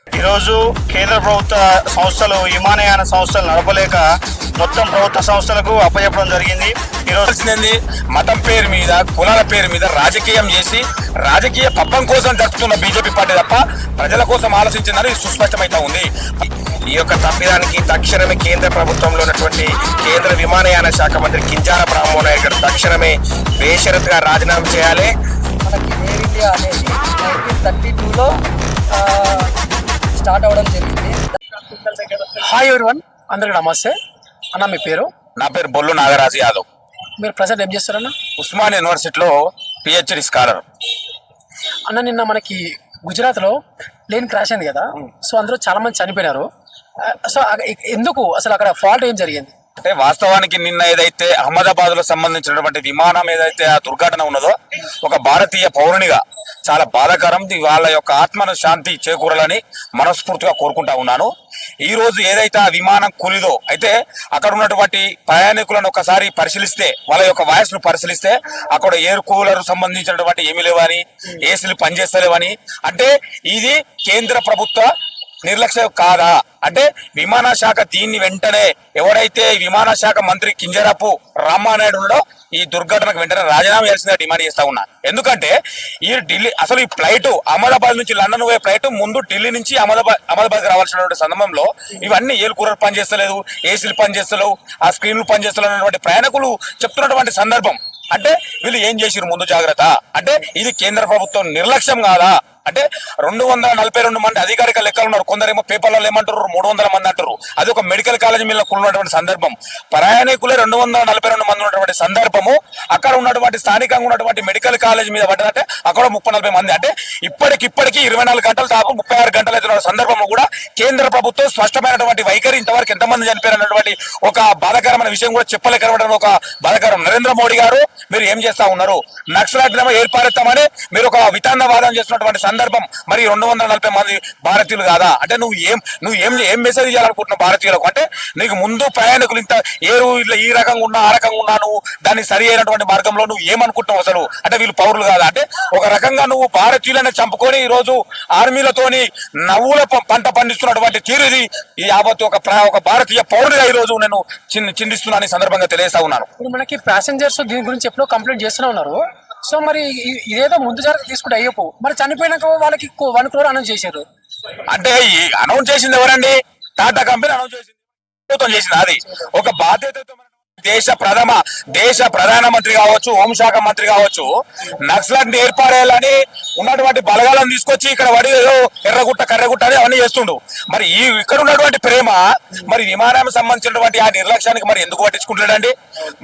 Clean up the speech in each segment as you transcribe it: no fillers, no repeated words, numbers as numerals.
ఈరోజు కేంద్ర ప్రభుత్వ సంస్థలు విమానయాన సంస్థలు నడపలేక మొత్తం ప్రభుత్వ సంస్థలకు అప్పచెప్పడం జరిగింది. ఈరోజు మతం పేరు మీద, కులాల పేరు మీద రాజకీయం చేసి రాజకీయ పబ్బం కోసం జరుపుతున్న బీజేపీ పార్టీ తప్ప ప్రజల కోసం ఆలోచించిందని సుస్పష్టమైతే ఉంది. ఈ యొక్క తప్పిదానికి తక్షణమే కేంద్ర ప్రభుత్వంలో ఉన్నటువంటి కేంద్ర విమానయాన శాఖ మంత్రి కింజార రామ్మోహన్ నాయుడు గారు తక్షణమే బేషరతుగా రాజీనామా చేయాలి. మనకి ఎయిర్ ఇండియా అనేది 1932లో స్టార్ట్ అవ్వడం జరిగింది. హాయ్ ఎవరివన్, అందరికి నమస్తే అన్న. మీ పేరు? నా పేరు బొల్లు నాగరాజు యాదవ్. మీరు ప్రజెంట్ ఏం చేస్తారన్న? ఉస్మాన్ యూనివర్సిటీలో పిహెచ్డి స్కాలర్. అన్న, నిన్న మనకి గుజరాత్లో ప్లేన్ క్రాష్ అయింది కదా, సో అందులో చాలా మంది చనిపోయినారు. సో ఎందుకు అసలు అక్కడ ఫాల్ట్ ఏం జరిగింది? అంటే వాస్తవానికి నిన్న ఏదైతే అహ్మదాబాద్ లో సంబంధించినటువంటి విమానం ఏదైతే ఆ దుర్ఘటన ఉన్నదో, ఒక భారతీయ పౌరునిగా చాలా బాధాకరం. వాళ్ళ యొక్క ఆత్మను శాంతి చేకూరాలని మనస్ఫూర్తిగా కోరుకుంటా ఉన్నాను. ఈ రోజు ఏదైతే ఆ విమానం కూలిదో, అయితే అక్కడ ఉన్నటువంటి ప్రయాణికులను ఒకసారి పరిశీలిస్తే, వాళ్ళ యొక్క వాయిస్ ను పరిశీలిస్తే అక్కడ ఎయిర్ కూలర్ సంబంధించినటువంటి ఏమీ లేవని, ఏసీలు పనిచేస్తలేవని, అంటే ఇది కేంద్ర ప్రభుత్వ నిర్లక్ష్యం కాదా? అంటే విమాన శాఖ దీన్ని వెంటనే ఎవరైతే విమాన శాఖ మంత్రి కింజరాపు రామ్మానాయుడు ఉన్నాడో ఈ దుర్ఘటనకు వెంటనే రాజీనామా చేయాల్సిందిగా డిమాండ్ చేస్తా ఉన్నా. ఎందుకంటే ఈ ఢిల్లీ అసలు ఈ ఫ్లైట్ అహ్మదాబాద్ నుంచి లండన్ పోయే ఫ్లైట్ ముందు ఢిల్లీ నుంచి అహ్మదాబాద్ రావాల్సినటువంటి సందర్భంలో ఇవన్నీ ఏలు కూరలు పనిచేస్తలేదు, ఏసీలు పనిచేస్తలేవు, ఆ స్క్రీన్లు పనిచేస్తలేవు అన్నటువంటి ప్రయాణికులు చెప్తున్నటువంటి సందర్భం. అంటే వీళ్ళు ఏం చేసిరు ముందు జాగ్రత్త? అంటే ఇది కేంద్ర ప్రభుత్వం నిర్లక్ష్యం కాదా? అంటే 242 మంది అధికారిక లెక్కలు ఉన్నారు. కొందరేమో పేపర్లలో ఏమంటారు 300 మంది అంటారు. అది ఒక మెడికల్ కాలేజ్ మీద కూలినటువంటి సందర్భం. ప్రయాణికులే 242 మంది ఉన్నటువంటి సందర్భము. అక్కడ ఉన్నటువంటి స్థానికంగా ఉన్నటువంటి మెడికల్ కాలేజ్ మీద పడ్డదంటే అక్కడ 30-40 మంది. అంటే ఇప్పటికి 24 గంటల దాకా 36 గంటలు అయితే సందర్భంలో కూడా కేంద్ర ప్రభుత్వం స్పష్టమైనటువంటి వైఖరి ఇంతవరకు ఎంతమంది చనిపోయారు అన్నటువంటి ఒక బాధాకరమైన విషయం కూడా చెప్పలేకపోవడం ఒక బాధాకరం. నరేంద్ర మోడీ గారు, మీరు ఏం చేస్తా ఉన్నారు? నక్సలైట్లను ఏర్పడతామని మీరు ఒక వితాండవాదం చేస్తున్నటువంటి సందర్భం. మరి 240 మంది భారతీయులు కాదా? అంటే నువ్వు ఏం మెసేజ్ ఇవ్వాలనుకుంటున్నావు భారతీయులకు? అంటే నీకు ముందు ప్రయాణికులు ఇంత ఏరు ఇట్లా ఈ రకంగా ఉన్నా ఆ రకంగా ఉన్నా నువ్వు దాన్ని సరి అయినటువంటి మార్గంలో నువ్వు ఏమనుకుంటున్నావు అసలు? అంటే వీళ్ళు పౌరులు కాదా? అంటే ఒక రకంగా నువ్వు భారతీయులను చంపుకొని ఈ రోజు ఆర్మీలతోని నవ్వుల పంట పండిస్తున్నటువంటి తీరు ఇది. ఈ యావత్తు ఒక భారతీయ పౌరుడిగా ఈ రోజు నేను చిందిస్తున్నాను ఈ సందర్భంగా తెలియజేస్తా ఉన్నాను. ఇప్పుడు మనకి ప్యాసింజర్స్ దీని గురించి ఎప్పుడో కంప్లైంట్ చేస్తూనే ఉన్నారు. సో మరి ఇదేదో ముందు జాగ్రత్త తీసుకుంటే అయ్యపు, మరి చనిపోయినాక వాళ్ళకి 1 crore అనౌన్స్ చేశారు. అంటే ఈ అనౌన్స్ చేసింది ఎవరండి? టాటా కంపెనీ అనౌన్స్ చేసింది, ప్రభుత్వం చేసింది. అది ఒక బాధ్యతతో దేశ ప్రధానమంత్రి కావచ్చు, హోంశాఖ మంత్రి కావచ్చు, నక్సలైట్ ఏర్పడేయాలని ఉన్నటువంటి బలగాలను తీసుకొచ్చి ఇక్కడ వడి ఏదో ఎర్రగుట్ట కర్రగుట్ట అని అవన్నీ చేస్తుండు. మరి ఇక్కడ ఉన్నటువంటి ప్రేమ మరి విమానానికి సంబంధించినటువంటి ఆ నిర్లక్ష్యానికి మరి ఎందుకు పట్టించుకుంటాడండి?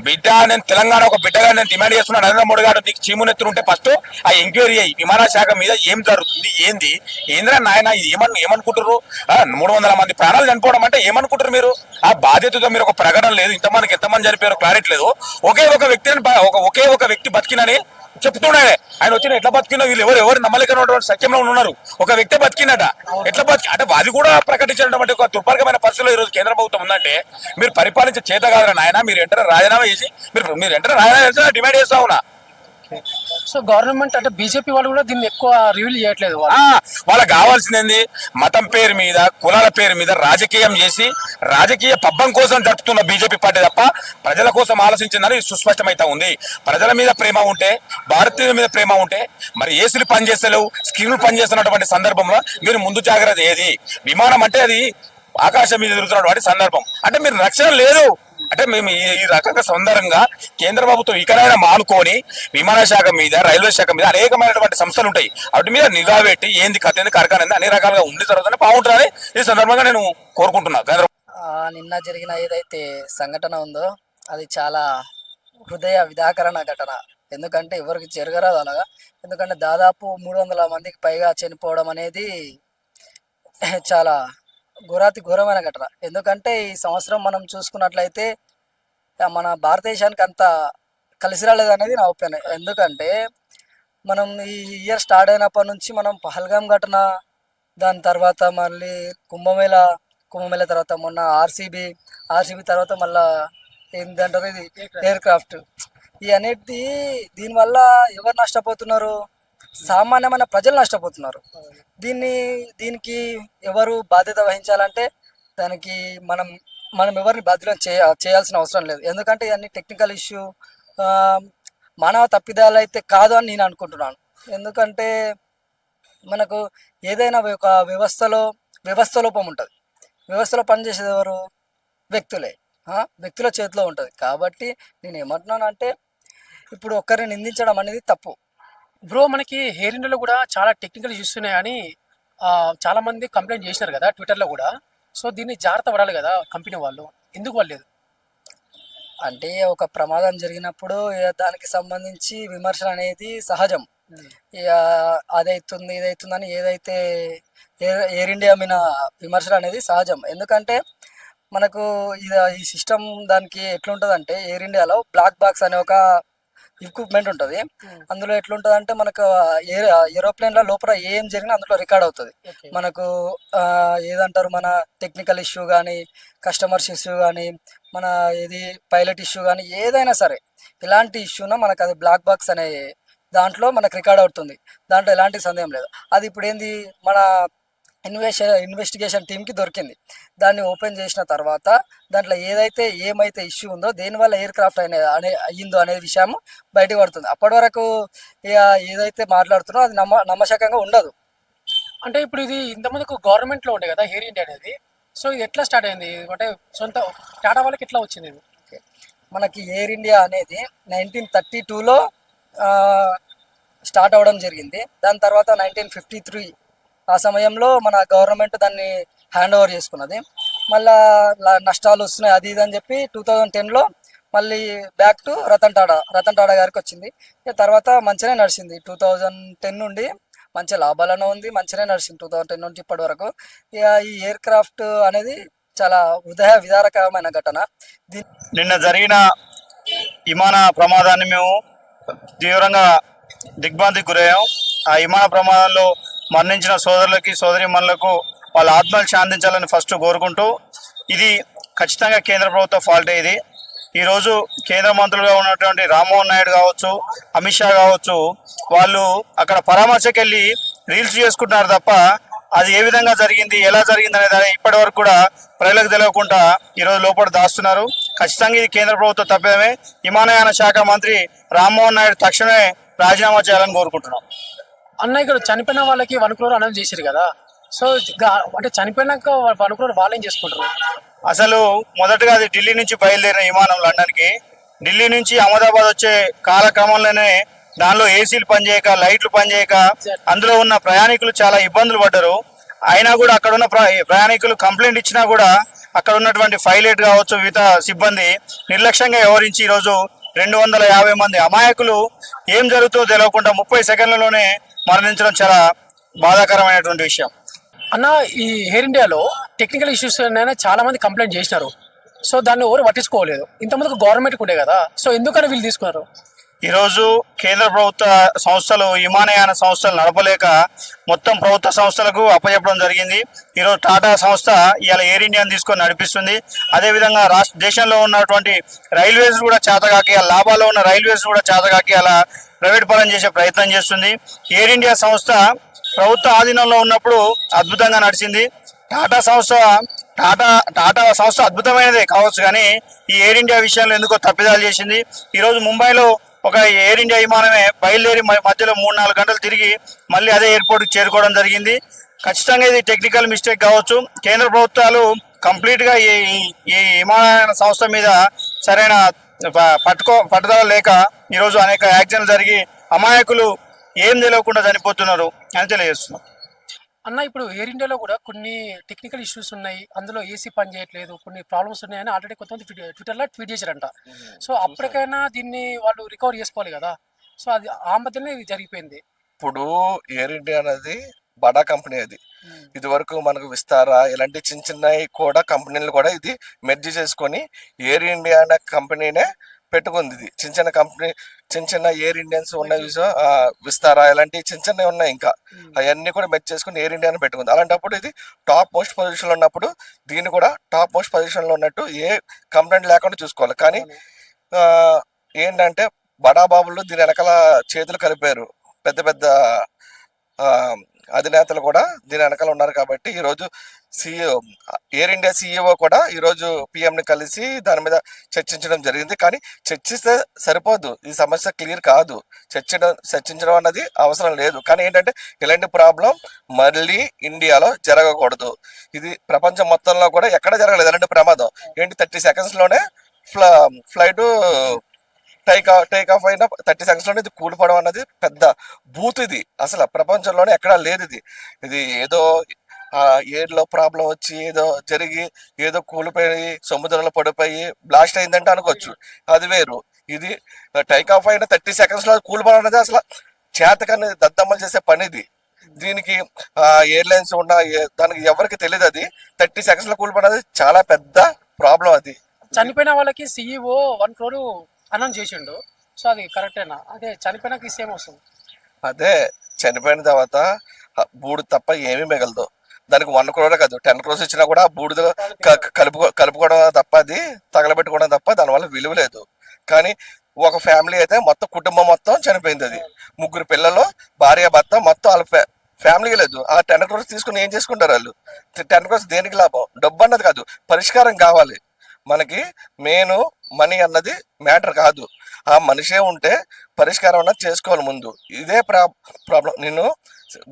బిడ్డ, నేను తెలంగాణ ఒక బిడ్డగా నేను డిమాండ్ చేస్తున్నా, నరేంద్ర మోడీ గారు నీకు చీమునెత్తులుంటే ఫస్ట్ ఆ ఎంక్వైరీ అయ్యి విమాన శాఖ మీద ఏం జరుగుతుంది, ఏంద్రా నాయన, ఇది ఏమనుకుంటారు? 300 మంది ప్రాణాలు చనిపోవడం అంటే ఏమనుకుంటారు మీరు? ఆ బాధ్యతతో మీరు ఒక ప్రకటన లేదు, ఇంతమందికి ఎంతమంది చనిపోయారో క్లారిటీ లేదు. ఒకే ఒక వ్యక్తి బతికినని చెప్తున్నాడే. ఆయన వచ్చిన ఎట్లా బతికినా వీళ్ళు ఎవరు నమ్మలేకటువంటి సత్యంలో ఉన్నారు. ఒక వ్యక్తి బతికినట, ఎట్లా అంటే అది కూడా ప్రకటించినటువంటి ఒక దుర్భాగ్యమైన పరిస్థితుల్లో ఈ రోజు కేంద్ర ప్రభుత్వం ఉందంటే మీరు పరిపాలించే చేత కాదు నాయన. మీరు వెంటనే రాజీనామా చేసి మీరు వెంటనే రాజీనామా చేసి డిమాండ్ చేస్తా ఉన్నా. సో గవర్నమెంట్ అంటే బీజేపీ వాళ్ళు కూడా దీన్ని ఎక్కువ రివీల్ చేయట్లేదు. వాళ్ళకి కావాల్సింది మతం పేరు మీద, కులాల పేరు మీద రాజకీయం చేసి రాజకీయ పబ్బం కోసం జరుపుతున్న బీజేపీ పార్టీ తప్ప ప్రజల కోసం ఆలోచించిందని సుస్పష్టమైతే ఉంది. ప్రజల మీద ప్రేమ ఉంటే, భారతీయుల మీద ప్రేమ ఉంటే మరి ఏసీలు పనిచేస్తలేవు, స్క్రీన్లు పనిచేస్తున్నటువంటి సందర్భంలో మీరు ముందు జాగ్రత్త ఏది? విమానం అంటే అది ఆకాశం మీద తిరుగుతున్నటువంటి సందర్భం. అంటే మీరు రక్షణ లేదు. అంటే మేము ఈ రకంగా సందర్భంగా కేంద్ర ప్రభుత్వం ఇకనైనా మానుకొని విమాన శాఖ మీద, రైల్వే శాఖ మీద అనేకమైనటువంటి సంస్థలు ఉంటాయి, వాటి మీద నిఘా పెట్టి ఏంది కథ ఏంది కరకాన అన్ని రకాలుగా ఉండి తర్వాతనే బాగుంటుందని ఈ సందర్భంగా నేను కోరుకుంటున్నా. నిన్న జరిగిన ఏదైతే సంఘటన ఉందో అది చాలా హృదయ విదాకరణ ఘటన. ఎందుకంటే ఎవరికి జరగరాదు అలాగా. ఎందుకంటే దాదాపు 300 మందికి పైగా చనిపోవడం అనేది చాలా ఘోరమైన ఘటన. ఎందుకంటే ఈ సంవత్సరం మనం చూసుకున్నట్లయితే మన భారతదేశానికి అంత కలిసి రాలేదు అనేది నా ఒపీనియన్. ఎందుకంటే మనం ఈ ఇయర్ స్టార్ట్ అయినప్పటి నుంచి మనం పహల్గామ్ ఘటన, దాని తర్వాత మళ్ళీ కుంభమేళ తర్వాత మొన్న ఆర్సీబీ తర్వాత మళ్ళా ఏంటంటారు ఇది ఎయిర్ క్రాఫ్ట్, ఈ అనేది దీనివల్ల ఎవరు నష్టపోతున్నారు? సామాన్యమైన ప్రజలు నష్టపోతున్నారు. దీనికి ఎవరు బాధ్యత వహించాలంటే దానికి మనం మనం ఎవరిని బాధ్యత చేయాల్సిన అవసరం లేదు. ఎందుకంటే ఇవన్నీ టెక్నికల్ ఇష్యూ, మానవ తప్పిదాలు అయితే కాదు అని నేను అనుకుంటున్నాను. ఎందుకంటే మనకు ఏదైనా ఒక వ్యవస్థ లోపం ఉంటుంది. వ్యవస్థలో పనిచేసేది ఎవరు? వ్యక్తులే. వ్యక్తుల చేతిలో ఉంటుంది. కాబట్టి నేను ఏమంటున్నాను అంటే ఇప్పుడు ఒక్కరిని నిందించడం అనేది తప్పు. బ్రో మనకి హెయిర్ ఇండియాలో కూడా చాలా టెక్నికల్ ఇష్యూస్ ఉన్నాయి అని చాలా మంది కంప్లైంట్ చేసినారు కదా ట్విట్టర్లో కూడా. సో దీన్ని జాగ్రత్త పడాలి కదా కంపెనీ వాళ్ళు, ఎందుకు వాళ్ళలేదు? అంటే ఒక ప్రమాదం జరిగినప్పుడు దానికి సంబంధించి విమర్శన అనేది సహజం. ఇక అదైతుంది ఇదైతుందని ఏదైతే ఎయిర్ ఇండియా మీద విమర్శలు అనేది సహజం. ఎందుకంటే మనకు ఈ సిస్టమ్ దానికి ఎట్లుంటుందంటే ఎయిర్ ఇండియాలో బ్లాక్ బాక్స్ అనే ఒక ఎక్విప్మెంట్ ఉంటుంది. అందులో ఎట్లుంటుంది అంటే మనకు ఏరోప్లేన్ల లోపల ఏం జరిగినా అందులో రికార్డ్ అవుతుంది. మనకు ఏదంటారు, మన టెక్నికల్ ఇష్యూ కానీ, కస్టమర్స్ ఇష్యూ కానీ, మన ఇది పైలట్ ఇష్యూ కానీ, ఏదైనా సరే ఇలాంటి ఇష్యూన మనకు అది బ్లాక్ బాక్స్ అనే దాంట్లో మనకు రికార్డ్ అవుతుంది. దాంట్లో ఎలాంటి సందేహం లేదు. అది ఇప్పుడు ఏంది, మన ఇన్వెస్టిగేషన్ టీంకి దొరికింది. దాన్ని ఓపెన్ చేసిన తర్వాత దాంట్లో ఏమైతే ఇష్యూ ఉందో, దేనివల్ల ఎయిర్ క్రాఫ్ట్ అయ్యిందో అనే విషయం బయటకు పడుతుంది. అప్పటి వరకు ఇక ఏదైతే మాట్లాడుతున్నో అది నమ్మశకంగా ఉండదు. అంటే ఇప్పుడు ఇది ఇంతమందికి గవర్నమెంట్లో ఉండే కదా ఎయిర్ ఇండియా అనేది. సో ఇది ఎట్లా స్టార్ట్ అయింది? అంటే సొంత టాటా వాళ్ళకి ఎట్లా వచ్చింది ఇది? మనకి ఎయిర్ ఇండియా అనేది 1932లో స్టార్ట్ అవ్వడం జరిగింది. దాని తర్వాత 1953 ఆ సమయంలో మన గవర్నమెంట్ దాన్ని హ్యాండ్ ఓవర్ చేసుకున్నది. మళ్ళా నష్టాలు వస్తున్నాయి అది ఇది అని చెప్పి 2010లో మళ్ళీ బ్యాక్ టు రతన్ టాటా గారికి వచ్చింది. తర్వాత మంచిగానే నడిచింది. 2010 నుండి మంచి లాభాలను ఉంది, మంచిగానే నడిచింది 2010 నుంచి ఇప్పటి వరకు. ఇక ఈ ఎయిర్ క్రాఫ్ట్ అనేది చాలా విదారకరమైన ఘటన. నిన్న జరిగిన విమాన ప్రమాదాన్ని మేము తీవ్రంగా దిగ్భ్రాంతికి గురయ్యాం. ఆ విమాన ప్రమాదంలో మరణించిన సోదరులకి సోదరీమణులకు వాళ్ళ ఆత్మలు శాంతించాలని ఫస్ట్ కోరుకుంటూ, ఇది ఖచ్చితంగా కేంద్ర ప్రభుత్వ ఫాల్టే. ఇది ఈరోజు కేంద్ర మంత్రులుగా ఉన్నటువంటి రామ్మోహన్ నాయుడు కావచ్చు, అమిత్ షా కావచ్చు, వాళ్ళు అక్కడ పరామర్శకి వెళ్ళి రీల్స్ చేసుకుంటున్నారు తప్ప అది ఏ విధంగా జరిగింది, ఎలా జరిగింది అనేది ఇప్పటి వరకు కూడా ప్రజలకు తెలియకుండా ఈరోజు లోపల దాస్తున్నారు. ఖచ్చితంగా ఇది కేంద్ర ప్రభుత్వ తప్పేమే. విమానయాన శాఖ మంత్రి రామ్మోహన్ నాయుడు తక్షణమే రాజీనామా చేయాలని కోరుకుంటున్నాం. అన్న ఇక్కడ చనిపోయిన వాళ్ళకి 1 crore అనౌన్స్ చేశారు కదా. సో అంటే చనిపోయినాక 1 crore వాళ్ళు ఏం చేసుకుంటారు? అసలు మొదటగా అది ఢిల్లీ నుంచి బయలుదేరిన విమానం లండన్కి. ఢిల్లీ నుంచి అహ్మదాబాద్ వచ్చే కాలక్రమంలోనే దానిలో ఏసీలు పనిచేయక, లైట్లు పనిచేయక అందులో ఉన్న ప్రయాణికులు చాలా ఇబ్బందులు పడ్డారు. అయినా కూడా అక్కడ ఉన్న ప్రయాణికులు కంప్లైంట్ ఇచ్చినా కూడా అక్కడ ఉన్నటువంటి పైలట్ కావచ్చు, వివిధ సిబ్బంది నిర్లక్ష్యంగా వ్యవహరించి ఈరోజు 250 మంది అమాయకులు ఏం జరుగుతుందో తెలియకుండా 30 సెకండ్లలోనే మరణించడం చాలా బాధాకరమైనటువంటి విషయం. అన్న ఈ ఎయిర్ ఇండియాలో టెక్నికల్ ఇష్యూస్ చాలా మంది కంప్లైంట్ చేసినారు. సో దాన్ని ఎవరు పట్టించుకోలేదు. ఇంతమందికి గవర్నమెంట్కి ఉండే కదా. సో ఎందుకని వీళ్ళు తీసుకున్నారు? ఈరోజు కేంద్ర ప్రభుత్వ సంస్థలు విమానయాన సంస్థలు నడపలేక మొత్తం ప్రభుత్వ సంస్థలకు అప్పచెప్పడం జరిగింది. ఈరోజు టాటా సంస్థ ఇవాళ ఎయిర్ ఇండియాని తీసుకొని నడిపిస్తుంది. అదేవిధంగా దేశంలో ఉన్నటువంటి రైల్వేస్ కూడా చేతగాకి, లాభాల్లో ఉన్న రైల్వేస్ కూడా చేతగాకి అలా ప్రైవేట్ పరం చేసే ప్రయత్నం చేస్తుంది. ఎయిర్ ఇండియా సంస్థ ప్రభుత్వ ఆధీనంలో ఉన్నప్పుడు అద్భుతంగా నడిచింది. టాటా సంస్థ అద్భుతమైనదే కావచ్చు, కానీ ఈ ఎయిర్ ఇండియా విషయంలో ఎందుకో తప్పిదాలు చేసింది. ఈరోజు ముంబైలో ఒక ఎయిర్ ఇండియా విమానమే బయలుదేరి మధ్యలో 3-4 గంటలు తిరిగి మళ్ళీ అదే ఎయిర్పోర్ట్కి చేరుకోవడం జరిగింది. ఖచ్చితంగా ఇది టెక్నికల్ మిస్టేక్ కావచ్చు. కేంద్ర ప్రభుత్వాలు కంప్లీట్గా ఈ విమానయాన సంస్థ మీద సరైన పట్టుదల లేక ఈరోజు అనేక యాక్సిడెంట్లు జరిగి అమాయకులు ఏం తెలియకుండా చనిపోతున్నారు అని తెలియజేస్తున్నాం. అన్న ఇప్పుడు ఎయిర్ ఇండియాలో కూడా కొన్ని టెక్నికల్ ఇష్యూస్ ఉన్నాయి, అందులో ఏసీ పని చేయట్లేదు, కొన్ని ప్రాబ్లమ్స్ ఉన్నాయని ఆల్రెడీ కొంతమంది ట్విట్టర్లో ట్వీట్ చేశారంట. సో అప్పటికైనా దీన్ని వాళ్ళు రికవర్ చేసుకోవాలి కదా. సో అది ఆ మధ్యనే ఇది జరిగిపోయింది. ఇప్పుడు ఎయిర్ ఇండియా అనేది బడా కంపెనీ. అది ఇది వరకు మనకు విస్తారా ఇలాంటి చిన్న చిన్నవి కూడా కంపెనీలు కూడా ఇది మెర్జ్ చేసుకొని ఎయిర్ ఇండియా అనే కంపెనీనే పెట్టుకుంది. ఇది చిన్న చిన్న ఎయిర్ ఇండియన్స్ ఉన్నాయి, విస్తారా ఇలాంటి చిన్న చిన్నవి ఉన్నాయి. ఇంకా అవన్నీ కూడా మెర్జ్ చేసుకుని ఎయిర్ ఇండియాని పెట్టుకుంది. అలాంటప్పుడు ఇది టాప్ మోస్ట్ పొజిషన్లో ఉన్నప్పుడు దీన్ని కూడా టాప్ మోస్ట్ పొజిషన్లో ఉన్నట్టు ఏ కంప్లైంట్ లేకుండా చూసుకోవాలి. కానీ ఏంటంటే బడా బాబులు దీని వెనకాల చేతులు కలిపారు. పెద్ద పెద్ద అధినేతలు కూడా దీని వెనకాల ఉన్నారు. కాబట్టి ఈరోజు సిఇఓ ఎయిర్ ఇండియా సిఇఓ కూడా ఈరోజు పిఎంని కలిసి దాని మీద చర్చించడం జరిగింది. కానీ చర్చిస్తే సరిపోదు, ఈ సమస్య క్లియర్ కాదు. చర్చించడం అన్నది అవసరం లేదు. కానీ ఏంటంటే ఇలాంటి ప్రాబ్లం మళ్ళీ ఇండియాలో జరగకూడదు. ఇది ప్రపంచం మొత్తంలో కూడా ఎక్కడ జరగలేదు ఇలాంటి ప్రమాదం. ఏంటి 30 సెకండ్స్లోనే ఫ్లైట్ టేక్ ఆఫ్ అయిన 30 సెకండ్స్లోనే ఇది కూలిపోవడం అన్నది పెద్ద బూత్. ఇది అసలు ప్రపంచంలోనే ఎక్కడా లేదు. ఇది ఏదో ఎయిర్లో ప్రాబ్లం వచ్చి ఏదో జరిగి ఏదో కూలిపోయి సముద్రంలో పడిపోయి బ్లాస్ట్ అయిందంటే అనుకోవచ్చు, అది వేరు. ఇది టేక్ ఆఫ్ అయిన 30 సెకండ్స్లో కూలిపోవడం అనేది అసలు చేతకాన్ని దద్దమ్మలు చేసే పని ఇది. దీనికి ఎయిర్లైన్స్ ఉన్న దానికి ఎవరికి తెలియదు. అది 30 సెకండ్స్లో కూలిపోవడం అనేది చాలా పెద్ద ప్రాబ్లం. అది చనిపోయిన వాళ్ళకి CEO 1 crore అనౌన్స్ చేసిండు. సో అది కరెక్టేనా? అదే చనిపోయినాక సేమ్ వస్తుంది. అదే చనిపోయిన తర్వాత బూడిద తప్ప ఏమీ మిగలదు. దానికి 1 crore కాదు 10 crores ఇచ్చినా కూడా బూడిదలో కలుపుకోవడం తప్ప, అది తగలబెట్టుకోవడం తప్ప దానివల్ల విలువ లేదు. కానీ ఒక ఫ్యామిలీ అయితే మొత్తం కుటుంబం మొత్తం చనిపోయింది. అది 3 పిల్లలు, భార్య, భర్త, మొత్తం వాళ్ళ ఫ్యామిలీ లేదు. ఆ 10 crores తీసుకుని ఏం చేసుకుంటారు వాళ్ళు? 10 crores దేనికి లాభం? డబ్బు అన్నది కాదు, పరిష్కారం కావాలి మనకి. మెయిన్ మనీ అన్నది మ్యాటర్ కాదు, ఆ మనిషే ఉంటే పరిష్కారం అన్నది చేసుకోవాలి ముందు. ఇదే ప్రాబ్లం. నేను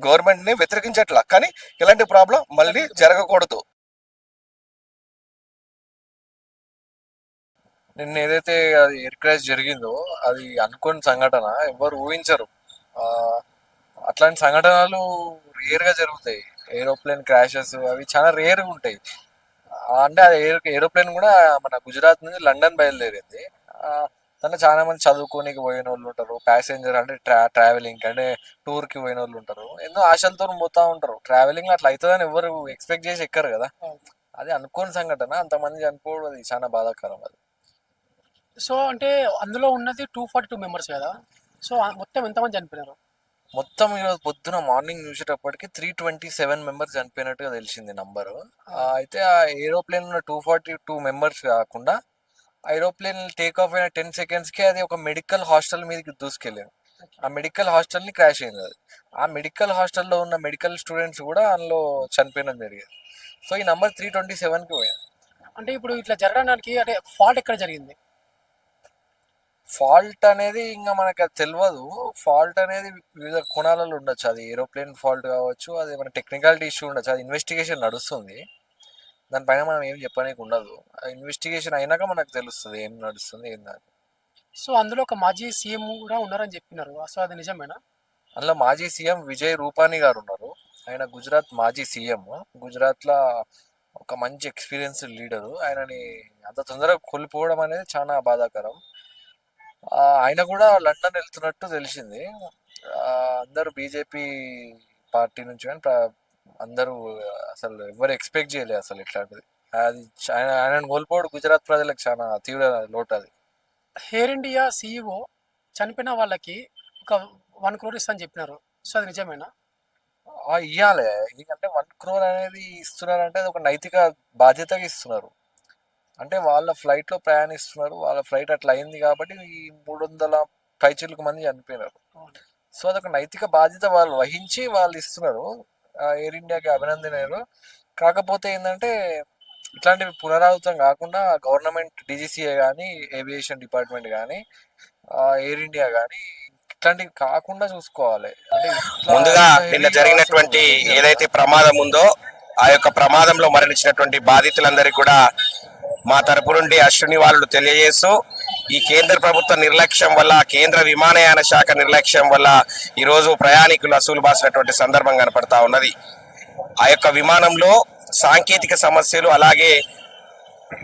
గవర్నమెంట్ని వ్యతిరేకించట్లా, కానీ ఇలాంటి ప్రాబ్లం మళ్ళీ జరగకూడదు. నిన్న ఏదైతే అది ఎయిర్ క్రాష్ జరిగిందో అది అనుకోని సంఘటన, ఎవరు ఊహించరు. అట్లాంటి సంఘటనలు రేర్గా జరుగుతాయి. ఏరోప్లేన్ క్రాషెస్ అవి చాలా రేర్గా ఉంటాయి. అంటే అది ఏరోప్లేన్ కూడా మన గుజరాత్ నుంచి లండన్ బయలుదేరింది. దాంట్లో చాలా మంది చదువుకోనికి పోయిన వాళ్ళు ఉంటారు, ప్యాసింజర్ అంటే ట్రావెలింగ్ అంటే టూర్కి పోయిన వాళ్ళు ఉంటారు. ఎన్నో ఆశలతో పోతా ఉంటారు. ట్రావెలింగ్ అట్లా అవుతుందని ఎవరు ఎక్స్పెక్ట్ చేసి ఎక్కరు కదా. అది అనుకోని సంఘటన, అంతమంది చనిపోవడం అది చాలా బాధాకరం. అది సో అంటే అందులో ఉన్నది 242 మెంబర్స్ కదా. సో మొత్తం ఎంతమంది చనిపోయినారు? మొత్తం ఈరోజు పొద్దున మార్నింగ్ చూసేటప్పటికి 327 మెంబర్స్ చనిపోయినట్టుగా తెలిసింది నంబరు. అయితే ఆ ఏరోప్లేన్ ఉన్న 242 మెంబర్స్ కాకుండా ఏరోప్లేన్ టేక్ ఆఫ్ అయిన 10 సెకండ్స్కి అది ఒక మెడికల్ హాస్టల్ మీదకి దూసుకెళ్ళింది. ఆ మెడికల్ హాస్టల్ని క్రాష్ అయింది. అది ఆ మెడికల్ హాస్టల్లో ఉన్న మెడికల్ స్టూడెంట్స్ కూడా అందులో చనిపోయడం జరిగింది. సో ఈ నంబర్ 327కి పోయింది. అంటే ఇప్పుడు ఇట్లా జరగడానికి అంటే ఫాల్ట్ ఎక్కడ జరిగింది? ఫాల్ట్ అనేది ఇంకా మనకు అది తెలియదు. ఫాల్ట్ అనేది వివిధ కోణాలలో ఉండొచ్చు. అది ఏరోప్లేన్ ఫాల్ట్ కావచ్చు, అది మన టెక్నికాలిటీ ఇష్యూ ఉండొచ్చు. అది ఇన్వెస్టిగేషన్ నడుస్తుంది, దానిపైన మనం ఏం చెప్పడానికి ఉండదు. ఇన్వెస్టిగేషన్ అయినాక మనకు తెలుస్తుంది ఏం నడుస్తుంది ఏందని. సో అందులో ఒక మాజీ సీఎం కూడా ఉన్నారని చెప్పినారు. సో అది నిజమేనా? అందులో మాజీ సీఎం విజయ్ రూపానీ గారు ఉన్నారు. ఆయన గుజరాత్ మాజీ సీఎం. గుజరాత్లో ఒక మంచి ఎక్స్పీరియన్స్ లీడరు. ఆయనని అంత తొందరగా కోల్పోవడం అనేది చాలా బాధాకరం. ఆయన కూడా లండన్ వెళ్తున్నట్టు తెలిసింది. అందరూ బీజేపీ పార్టీ నుంచి కానీ అందరూ అసలు ఎవరు ఎక్స్పెక్ట్ చేయలేదు అసలు ఇట్లాంటిది. అది ఆయనను కోల్పోవడం గుజరాత్ ప్రజలకు చాలా తీవ్ర లోటు. అది ఎయిర్ ఇండియా CEO చనిపోయిన వాళ్ళకి ఒక 1 crore ఇస్తా అని చెప్పినారు. సో అది నిజమేనా? ఇవ్వాలి. ఎందుకంటే 1 crore అనేది ఇస్తున్నారంటే అది ఒక నైతిక బాధ్యతగా ఇస్తున్నారు. అంటే వాళ్ళ ఫ్లైట్లో ప్రయాణిస్తున్నారు, వాళ్ళ ఫ్లైట్ అట్లా అయింది కాబట్టి ఈ 300 పైచిలకు మంది చనిపోయినారు. సో అదొక నైతిక బాధ్యత వాళ్ళు వహించి వాళ్ళు ఇస్తున్నారు. ఎయిర్ ఇండియాకి అభినందనలు. కాకపోతే ఏంటంటే ఇట్లాంటివి పునరావృతం కాకుండా గవర్నమెంట్ DGCA కానీ, ఏవియేషన్ డిపార్ట్మెంట్ కానీ, ఎయిర్ ఇండియా కానీ ఇట్లాంటివి కాకుండా చూసుకోవాలి. అంటే ముందుగా నిన్న జరిగినటువంటి ఏదైతే ప్రమాదం ఉందో ఆ యొక్క ప్రమాదంలో మరణించినటువంటి బాధితులందరికీ కూడా మా తరపు నుండి అశ్విని వాళ్ళు తెలియజేస్తూ, ఈ కేంద్ర ప్రభుత్వ నిర్లక్ష్యం వల్ల, కేంద్ర విమానయాన శాఖ నిర్లక్ష్యం వల్ల ఈరోజు ప్రయాణికులు అసూలు బాసినటువంటి సందర్భం కనపడతా ఉన్నది. ఆ యొక్క విమానంలో సాంకేతిక సమస్యలు, అలాగే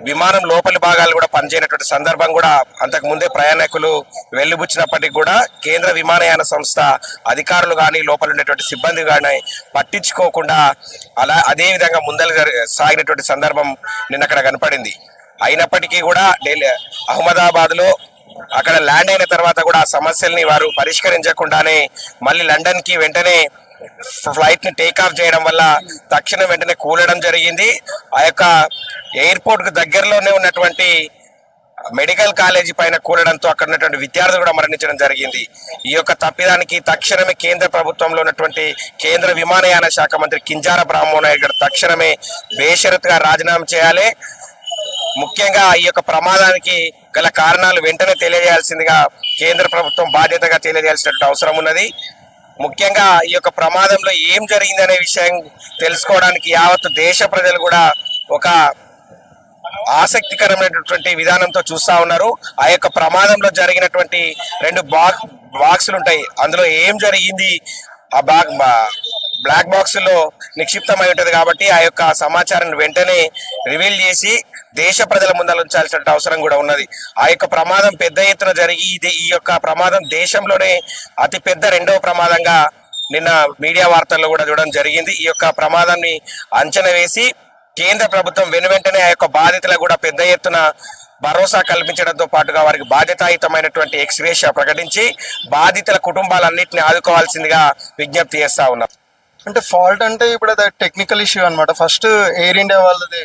విమానం లోపలి భాగాలు కూడా పనిచేయనటువంటి సందర్భం కూడా అంతకు ముందే ప్రయాణికులు వెళ్లిబుచ్చినప్పటికీ కూడా కేంద్ర విమానయాన సంస్థ అధికారులు కానీ, లోపల ఉండేటువంటి సిబ్బంది కానీ పట్టించుకోకుండా అదే విధంగా ముందలు సాగినటువంటి సందర్భం నిన్న అక్కడ కనపడింది. అయినప్పటికీ కూడా అహ్మదాబాద్లో అక్కడ ల్యాండ్ అయిన తర్వాత కూడా ఆ సమస్యల్ని వారు పరిష్కరించకుండానే మళ్ళీ లండన్కి వెంటనే ఫ్లైట్ ని టేక్ ఆఫ్ చేయడం వల్ల తక్షణం వెంటనే కూలడం జరిగింది. ఆ యొక్క ఎయిర్పోర్ట్ కు దగ్గరలోనే ఉన్నటువంటి మెడికల్ కాలేజీ పైన కూలడంతో అక్కడ ఉన్నటువంటి విద్యార్థులు కూడా మరణించడం జరిగింది. ఈ యొక్క తప్పిదానికి తక్షణమే కేంద్ర ప్రభుత్వంలో ఉన్నటువంటి కేంద్ర విమానయాన శాఖ మంత్రి కింజార బ్రహ్మోహన్ నాయుడు గారు తక్షణమే బేషరతుగా రాజీనామా చేయాలి. ముఖ్యంగా ఈ యొక్క ప్రమాదానికి గల కారణాలు వెంటనే తెలియజేయాల్సిందిగా కేంద్ర ప్రభుత్వం బాధ్యతగా తెలియజేయాల్సినటువంటి అవసరం ఉన్నది. ముఖ్యంగా ఈ యొక్క ప్రమాదంలో ఏం జరిగిందనే విషయం తెలుసుకోవడానికి యావత్తు దేశ ప్రజలు కూడా ఒక ఆసక్తికరమైనటువంటి విధానంతో చూస్తా ఉన్నారు. ఆ యొక్క ప్రమాదంలో జరిగినటువంటి 2 బాక్సులు ఉంటాయి. అందులో ఏం జరిగింది ఆ బ్లాక్ బాక్స్ లో నిక్షిప్తమై ఉంటది కాబట్టి ఆ యొక్క సమాచారాన్ని వెంటనే రివీల్ చేసి దేశ ప్రజల ముందర ఉంచాల్సిన అవసరం కూడా ఉన్నది. ఆ యొక్క ప్రమాదం పెద్ద ఎత్తున జరిగి ఈ యొక్క ప్రమాదం దేశంలోనే అతి పెద్ద 2వ ప్రమాదంగా నిన్న మీడియా వార్తల్లో కూడా చూడడం జరిగింది. ఈ యొక్క ప్రమాదాన్ని అంచనా వేసి కేంద్ర ప్రభుత్వం వెనువెంటనే ఆ యొక్క బాధితులకు కూడా పెద్ద ఎత్తున భరోసా కల్పించడంతో పాటుగా వారికి బాధ్యతాయుతమైనటువంటి ఎక్స్గ్రేషియా ప్రకటించి బాధితుల కుటుంబాలన్నింటినీ ఆదుకోవాల్సిందిగా విజ్ఞప్తి చేస్తా ఉన్నారు. అంటే ఫాల్ట్ అంటే ఇప్పుడు అది టెక్నికల్ ఇష్యూ అనమాట. ఫస్ట్ ఎయిర్ ఇండియా వాళ్ళది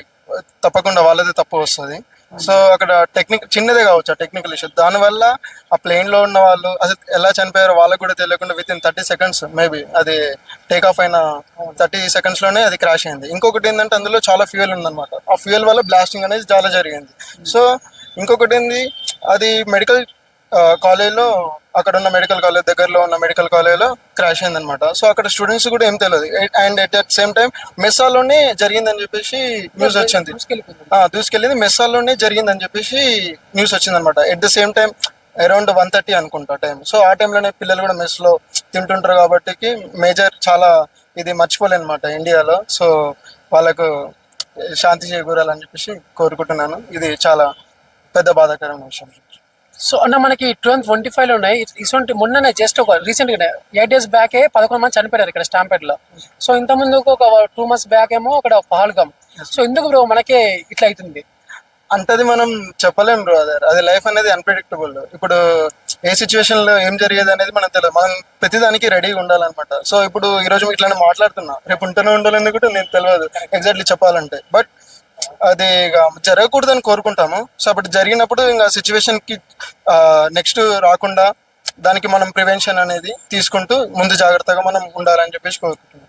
తప్పకుండా వాళ్ళది తప్పు వస్తుంది. సో అక్కడ చిన్నదే కావచ్చు ఆ టెక్నికల్ ఇష్యూ. దానివల్ల ఆ ప్లేన్ లో ఉన్న వాళ్ళు అసలు ఎలా చనిపోయారో వాళ్ళకు కూడా తెలియకుండా విత్ ఇన్ 30 seconds మేబీ అది టేక్ ఆఫ్ అయిన 30 seconds లోనే అది క్రాష్ అయింది. ఇంకొకటి ఏంటంటే అందులో చాలా ఫ్యూయల్ ఉందన్నమాట. ఆ ఫ్యూయల్ వల్ల బ్లాస్టింగ్ అనేది చాలా జరిగింది. సో ఇంకొకటి ఏంది, అది మెడికల్ కాలేజ్లో అక్కడ ఉన్న మెడికల్ కాలేజ్ దగ్గరలో ఉన్న మెడికల్ కాలేజ్లో క్రాష్ అయిందనమాట. సో అక్కడ స్టూడెంట్స్ కూడా ఏం తెలియదు. అండ్ అట్ సేమ్ టైం మెస్సాల్లోనే జరిగిందని చెప్పేసి న్యూస్ వచ్చింది. దూసుకెళ్ళింది మెస్సాల్లోనే జరిగిందని చెప్పేసి న్యూస్ వచ్చింది అనమాట. At the same time around 1:30 అనుకుంటా టైం. సో ఆ టైంలోనే పిల్లలు కూడా మెస్లో తింటుంటారు కాబట్టి మేజర్ చాలా ఇది మర్చిపోలేనమాట ఇండియాలో. సో వాళ్ళకు శాంతి చేకూరాలని చెప్పేసి కోరుకుంటున్నాను. ఇది చాలా పెద్ద బాధాకరమైన విషయం. సో అన్న మనకి 2025 లో ఉన్నాయి ఇటువంటి మొన్ననే జస్ట్ ఒక రీసెంట్ గా 8 days బ్యాకే 11 మంది చనిపోయారు ఇక్కడ స్టాంపేట్ లో. సో ఇంత ముందుకు ఒక 2 months బ్యాక్ ఏమో అక్కడ పహల్గామ్. సో ఎందుకు బ్రో మనకే ఇట్లా అవుతుంది? అంటది మనం చెప్పలేం బ్రో. అది లైఫ్ అనేది అన్ప్రెడిక్టబుల్. ఇప్పుడు ఏ సిచ్యువేషన్ లో ఏం జరిగేది అనేది మనం తెలియదు. మనం ప్రతిదానికి రెడీగా ఉండాలన్నమాట. సో ఇప్పుడు ఈ రోజు ఇట్లానే మాట్లాడుతున్నా, రేపు ఉంటూనే ఉండాలని కూడా నేను తెలియదు ఎగ్జాక్ట్లీ చెప్పాలంటే. బట్ అది ఇక జరగకూడదని కోరుకుంటాము. సో అప్పుడు జరిగినప్పుడు ఇంకా సిచ్యువేషన్కి నెక్స్ట్ రాకుండా దానికి మనం ప్రివెన్షన్ అనేది తీసుకుంటూ ముందు జాగ్రత్తగా మనం ఉండాలని చెప్పేసి కోరుకుంటున్నాం.